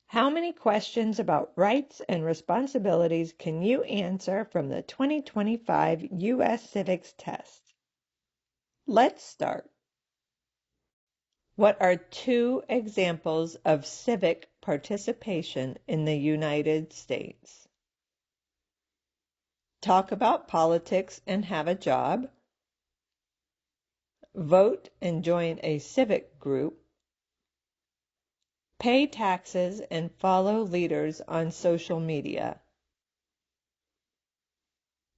How many questions about rights and responsibilities can you answer from the 2025 U.S. Civics Test? Let's start. What are two examples of civic participation in the United States? Talk about politics and have a job. Vote and join a civic group. Pay taxes and follow leaders on social media.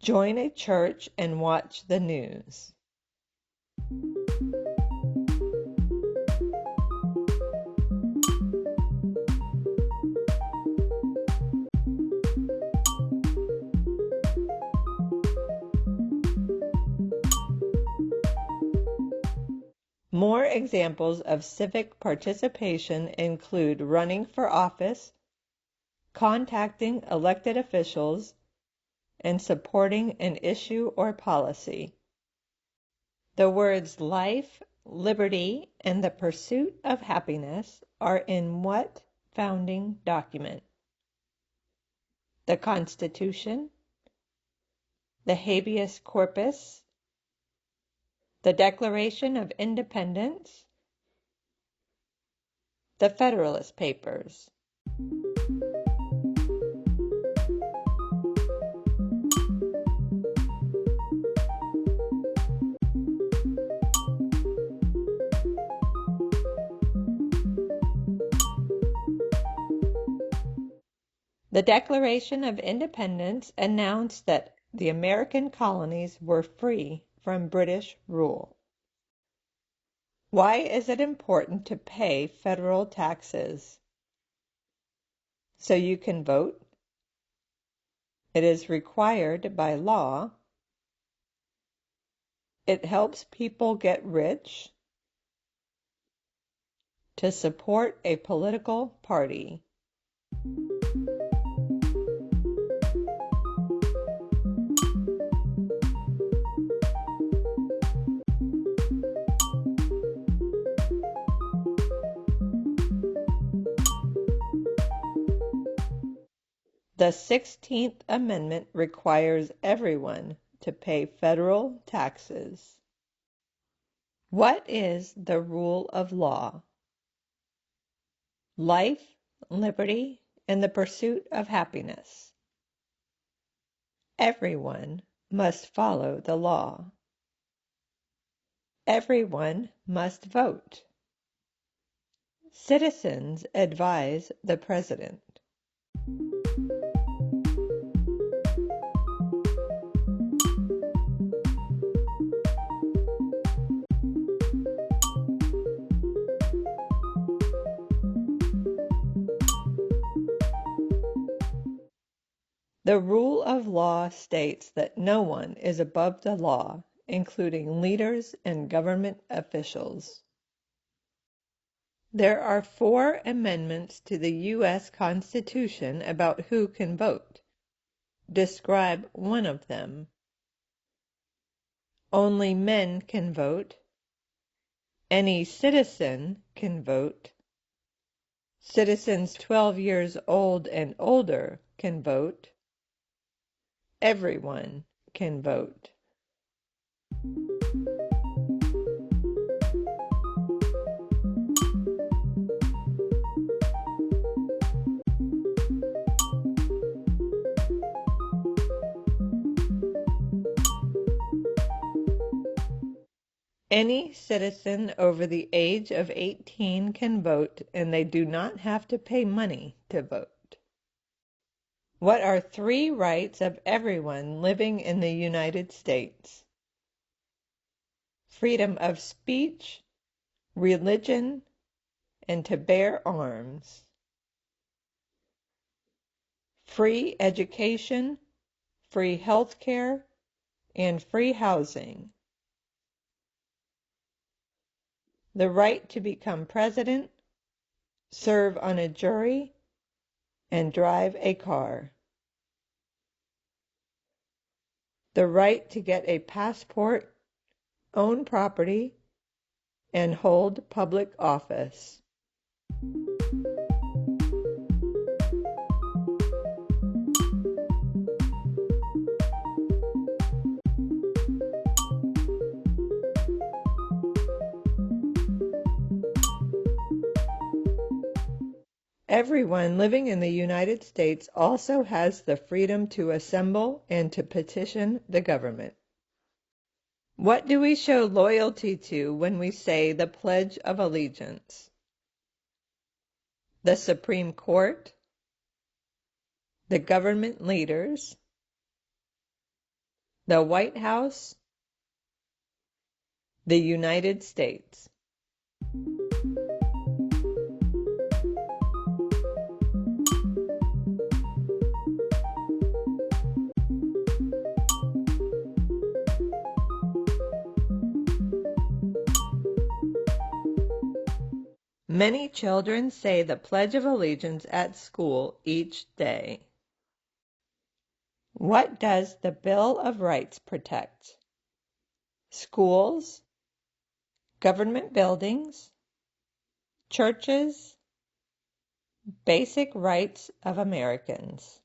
Join a church and watch the news. More examples of civic participation include running for office, contacting elected officials, and supporting an issue or policy. The words life, liberty, and the pursuit of happiness are in what founding document? The Constitution, the habeas corpus, the Declaration of Independence, the Federalist Papers. The Declaration of Independence announced that the American colonies were free from British rule. Why is it important to pay federal taxes? So you can vote. It is required by law. It helps people get rich. To support a political party. The 16th Amendment requires everyone to pay federal taxes. What is the rule of law? Life, liberty, and the pursuit of happiness. Everyone must follow the law. Everyone must vote. Citizens advise the president. The rule of law states that no one is above the law, including leaders and government officials. There are 4 amendments to the U.S. Constitution about who can vote. Describe one of them. Only men can vote. Any citizen can vote. Citizens 12 years old and older can vote. Everyone can vote. Any citizen over the age of 18 can vote, and they do not have to pay money to vote. What are 3 rights of everyone living in the United States? Freedom of speech, religion, and to bear arms. Free education, free health care, and free housing. The right to become president, serve on a jury, and drive a car. The right to get a passport, own property, and hold public office. Everyone living in the United States also has the freedom to assemble and to petition the government. What do we show loyalty to when we say the Pledge of Allegiance? The Supreme Court, the government leaders, the White House, the United States. Many children say the Pledge of Allegiance at school each day. What does the Bill of Rights protect? Schools, government buildings, churches, basic rights of Americans.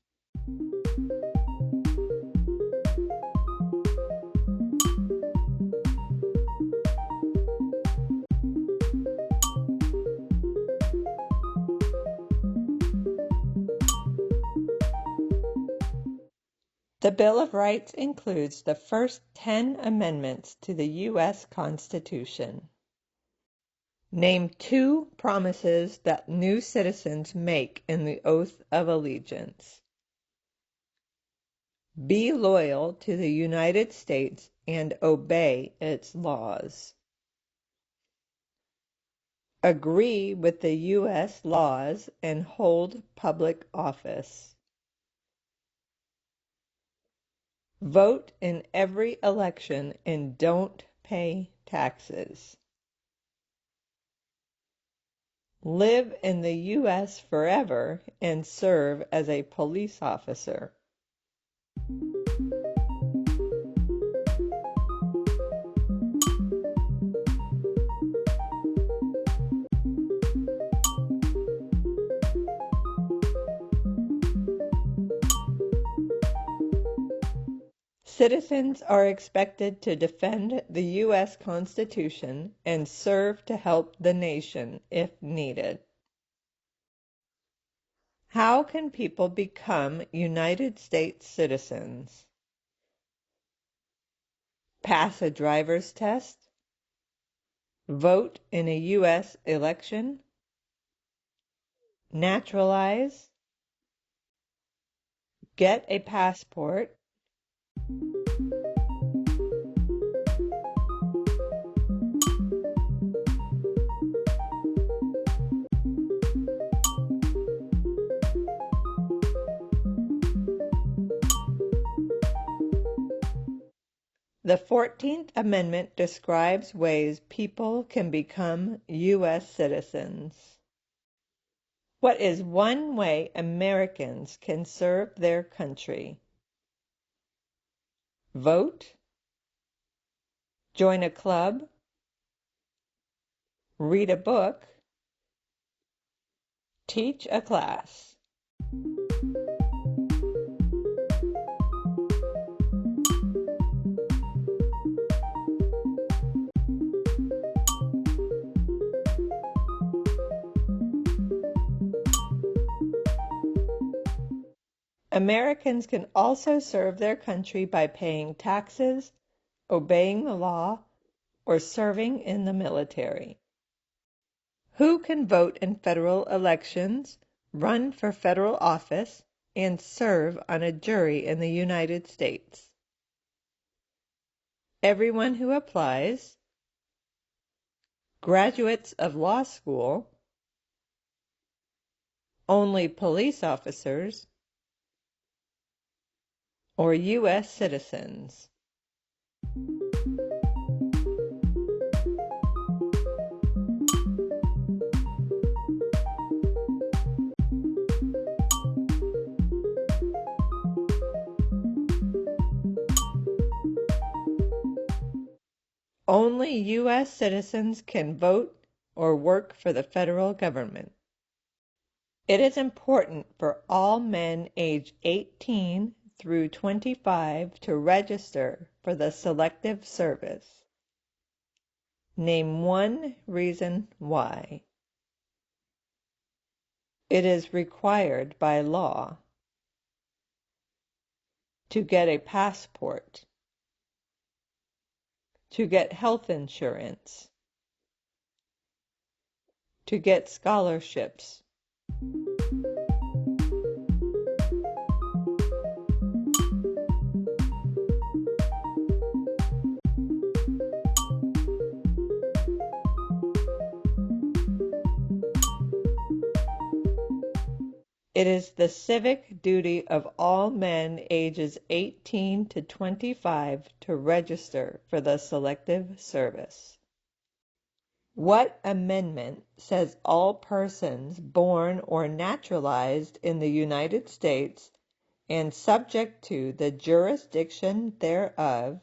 The Bill of Rights includes the first 10 amendments to the U.S. Constitution. Name 2 promises that new citizens make in the Oath of Allegiance. Be loyal to the United States and obey its laws. Agree with the U.S. laws and hold public office. Vote in every election and don't pay taxes. Live in the U.S. forever and serve as a police officer. Citizens are expected to defend the U.S. Constitution and serve to help the nation if needed. How can people become United States citizens? Pass a driver's test? Vote in a U.S. election? Naturalize? Get a passport? The 14th Amendment describes ways people can become U.S. citizens. What is one way Americans can serve their country? Vote? Join a club? Read a book? Teach a class? Americans can also serve their country by paying taxes, obeying the law, or serving in the military. Who can vote in federal elections, run for federal office, and serve on a jury in the United States? Everyone who applies, graduates of law school, only police officers, or U.S. citizens. Only U.S. citizens can vote or work for the federal government. It is important for all men age 18 through 25 to register for the Selective Service. Name one reason why. It is required by law. To get a passport. To get health insurance. To get scholarships. It is the civic duty of all men ages 18 to 25 to register for the Selective Service. What amendment says all persons born or naturalized in the United States and subject to the jurisdiction thereof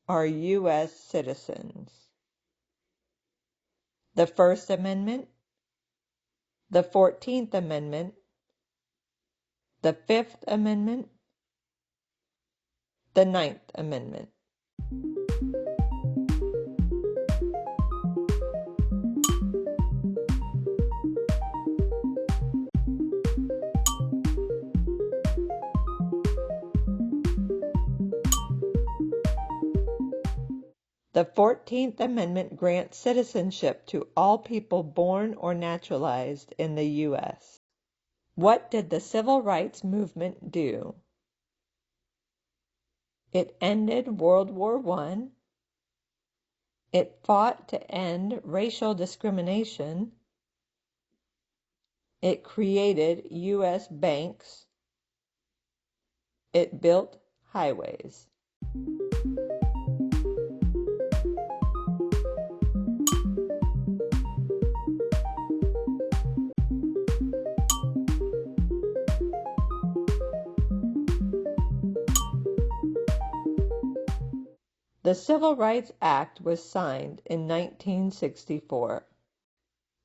are U.S. citizens? The First Amendment, the 14th Amendment, the Fifth Amendment, the Ninth Amendment. The 14th Amendment grants citizenship to all people born or naturalized in the U.S. What did the Civil Rights Movement do? It ended World War I. It fought to end racial discrimination. It created U.S. banks. It built highways. The Civil Rights Act was signed in 1964.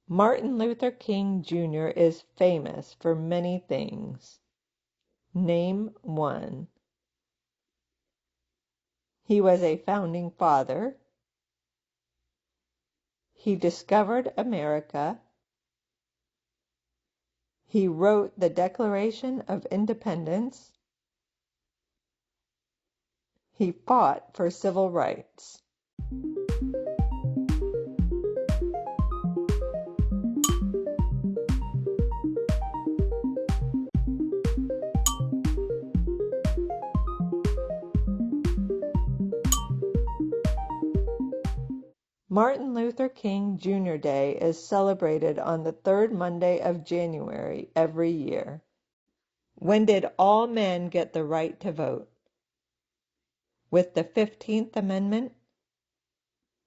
Martin Luther King Jr. is famous for many things. Name one. He was a founding father. He discovered America. He wrote the Declaration of Independence. He fought for civil rights. Martin Luther King Jr. Day is celebrated on the third Monday of January every year. When did all men get the right to vote? With the 15th Amendment?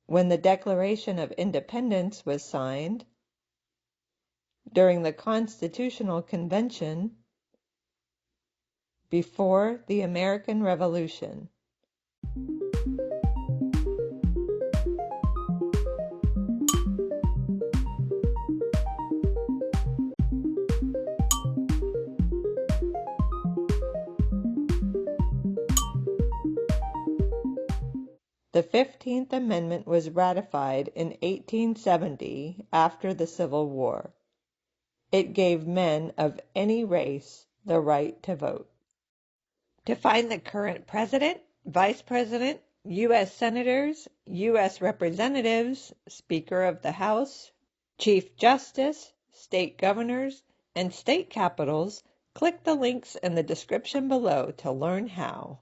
When the Declaration of Independence was signed? During the Constitutional Convention? Before the American Revolution? The 15th Amendment was ratified in 1870 after the Civil War. It gave men of any race the right to vote. To find the current president, vice president, U.S. senators, U.S. representatives, Speaker of the House, Chief Justice, state governors, and state capitals, click the links in the description below to learn how.